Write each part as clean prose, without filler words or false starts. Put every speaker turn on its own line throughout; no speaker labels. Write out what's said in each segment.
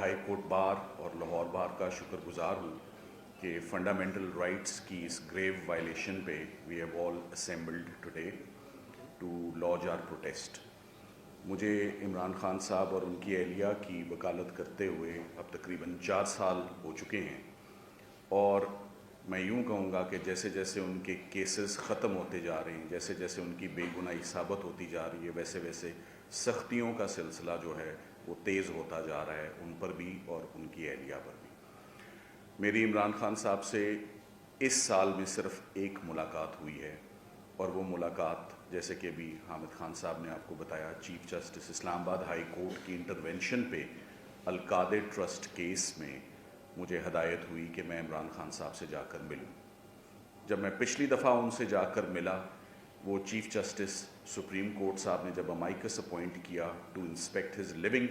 High court bar اور لاہور بار کا شکر گزار ہوں کہ فنڈامنٹل رائٹس کی اس گریو وائلیشن پہ we have all assembled today to launch our protest. مجھے عمران خان صاحب اور ان کی اہلیہ کی وکالت کرتے ہوئے اب تقریباً 4 سال ہو چکے ہیں، اور میں یوں کہوں گا کہ جیسے جیسے ان کے کیسز ختم ہوتے جا رہے ہیں، جیسے جیسے ان کی بے گناہی ثابت ہوتی جا رہی ہے، ویسے ویسے سختیوں کا سلسلہ جو ہے وہ تیز ہوتا جا رہا ہے ان پر بھی اور ان کی اہلیہ پر بھی. میری عمران خان صاحب سے اس سال میں صرف ایک ملاقات ہوئی ہے، اور وہ ملاقات جیسے کہ ابھی حامد خان صاحب نے آپ کو بتایا، چیف جسٹس اسلام آباد ہائی کورٹ کی انٹرونشن پہ القادر ٹرسٹ کیس میں مجھے ہدایت ہوئی کہ میں عمران خان صاحب سے جا کر ملوں. جب میں پچھلی دفعہ ان سے جا کر ملا، وہ چیف جسٹس سپریم کورٹ صاحب نے جب امائکس اپوائنٹ کیا to inspect his living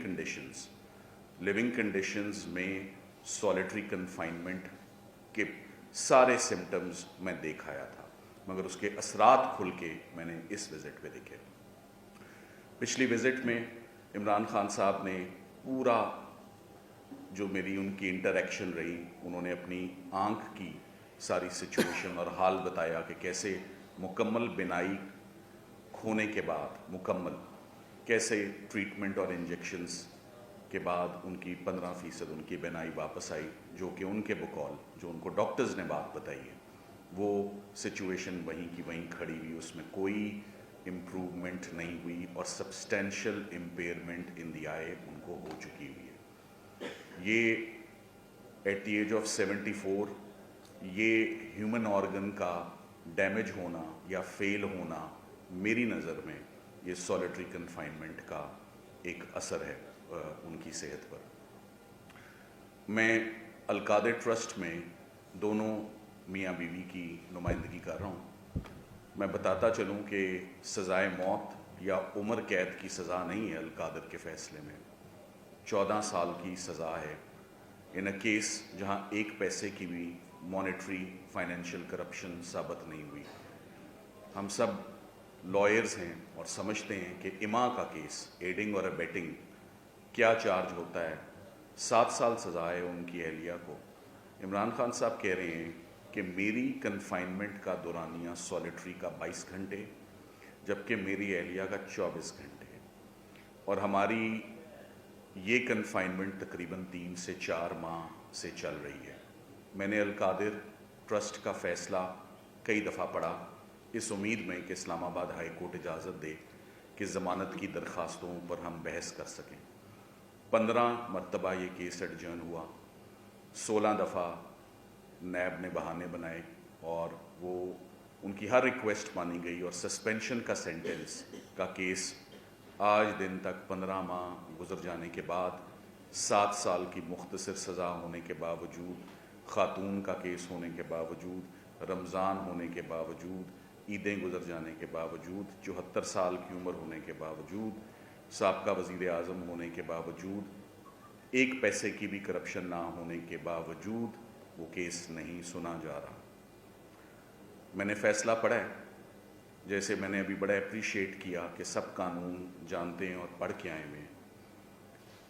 conditions میں سولیٹری کنفائنمنٹ کے سارے سمٹمز میں دیکھ آیا تھا، مگر اس کے اثرات کھل کے میں نے اس وزٹ پہ دیکھے. پچھلی وزٹ میں عمران خان صاحب نے پورا جو میری ان کی انٹریکشن رہی، انہوں نے اپنی آنکھ کی ساری سچویشن اور حال بتایا کہ کیسے مکمل بینائی کھونے کے بعد کیسے ٹریٹمنٹ اور انجیکشنز کے بعد ان کی 15% ان کی بینائی واپس آئی، جو کہ ان کے بقول جو ان کو ڈاکٹرز نے بات بتائی ہے وہ سچویشن وہیں کی وہیں کھڑی ہوئی، اس میں کوئی امپروومنٹ نہیں ہوئی اور سبسٹینشیل امپیئرمنٹ ان دی آئی ان کو ہو چکی ہوئی ہے. یہ ایٹ دی ایج آف 74 یہ ہیومن آرگن کا ڈیمیج ہونا یا فیل ہونا میری نظر میں یہ سولیٹری کنفائنمنٹ کا ایک اثر ہے ان کی صحت پر. میں القادر ٹرسٹ میں دونوں میاں بیوی کی نمائندگی کر رہا ہوں. میں بتاتا چلوں کہ سزائے موت یا عمر قید کی سزا نہیں ہے القادر کے فیصلے میں، 14 سال کی سزا ہے ان اے کیس جہاں ایک پیسے کی بھی مانیٹری فائنینشیل کرپشن ثابت نہیں ہوئی. ہم سب لائرز ہیں اور سمجھتے ہیں کہ اما کا کیس ایڈنگ اور ابیٹنگ کیا چارج ہوتا ہے. 7 سال سزا ہے ان کی اہلیہ کو. عمران خان صاحب کہہ رہے ہیں کہ میری کنفائنمنٹ کا دورانیہ سولیٹری کا 22 گھنٹے جبکہ میری اہلیہ کا 24 گھنٹے، اور ہماری یہ کنفائنمنٹ تقریباً 3 سے 4 ماہ سے چل رہی ہے. میں نے القادر ٹرسٹ کا فیصلہ کئی دفعہ پڑھا اس امید میں کہ اسلام آباد ہائی کورٹ اجازت دے کہ ضمانت کی درخواستوں پر ہم بحث کر سکیں. 15 مرتبہ یہ کیس ایڈجرن ہوا، 16 دفعہ نیب نے بہانے بنائے اور وہ ان کی ہر ریکویسٹ مانی گئی، اور سسپینشن کا سینٹنس کا کیس آج دن تک 15 ماہ گزر جانے کے بعد، 7 سال کی مختصر سزا ہونے کے باوجود، خاتون کا کیس ہونے کے باوجود، رمضان ہونے کے باوجود، عیدیں گزر جانے کے باوجود، 74 سال کی عمر ہونے کے باوجود، سابقہ وزیر اعظم ہونے کے باوجود، ایک پیسے کی بھی کرپشن نہ ہونے کے باوجود وہ کیس نہیں سنا جا رہا. میں نے فیصلہ پڑھا ہے، جیسے میں نے ابھی بڑا اپریشیٹ کیا کہ سب قانون جانتے ہیں اور پڑھ کے آئے ہوئے ہیں.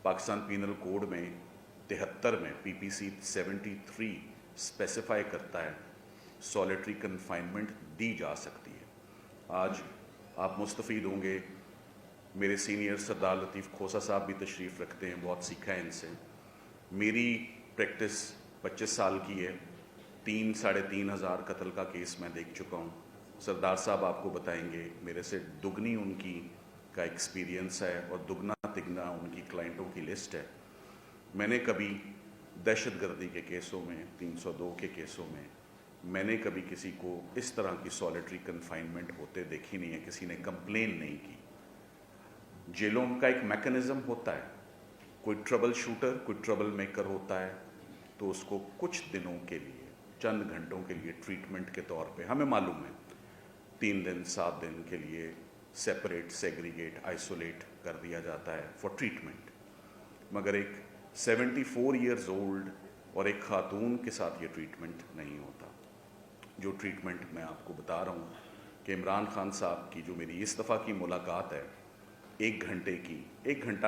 پاکستان پینل کوڈ میں 73 میں PPC 73 اسپیسیفائی کرتا ہے سولیٹری کنفائنمنٹ دی جا سکتی ہے. آج آپ مستفید ہوں گے، میرے سینئر سردار لطیف کھوسہ صاحب بھی تشریف رکھتے ہیں، بہت سیکھا ہے ان سے. میری پریکٹس 25 سال کی ہے، 3-3.5 ہزار قتل کا کیس میں دیکھ چکا ہوں. سردار صاحب آپ کو بتائیں گے میرے سے دگنی ان کی کا ایکسپیرینس ہے اور دگنا تگنا ان کی کلائنٹوں کی لسٹ ہے. میں نے کبھی دہشت گردی کے کیسوں میں، 302 کے کیسوں میں نے کبھی کسی کو اس طرح کی سولیٹری کنفائنمنٹ ہوتے دیکھی نہیں ہے، کسی نے کمپلین نہیں کی. جیلوں کا ایک میکنزم ہوتا ہے، کوئی ٹربل شوٹر، کوئی ٹربل میکر ہوتا ہے تو اس کو کچھ دنوں کے لیے، چند گھنٹوں کے لیے ٹریٹمنٹ کے طور پہ، ہمیں معلوم ہے 3 دن 7 دن کے لیے سیپریٹ، سیگریگیٹ، آئسولیٹ کر دیا جاتا ہے فار ٹریٹمنٹ. مگر ایک 74 ایئرز اولڈ اور ایک خاتون کے ساتھ یہ ٹریٹمنٹ نہیں ہوتا. جو ٹریٹمنٹ میں آپ کو بتا رہا ہوں کہ عمران خان صاحب کی جو میری اس دفعہ کی ملاقات ہے، 1 گھنٹے کی، 1 گھنٹہ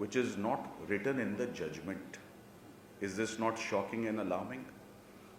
which is not written in the judgment. Is this not shocking and alarming?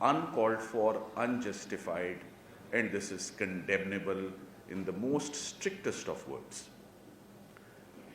uncalled for, unjustified, and this is condemnable in the most strictest of words.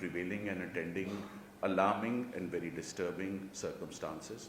prevailing and attending alarming and very disturbing circumstances.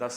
10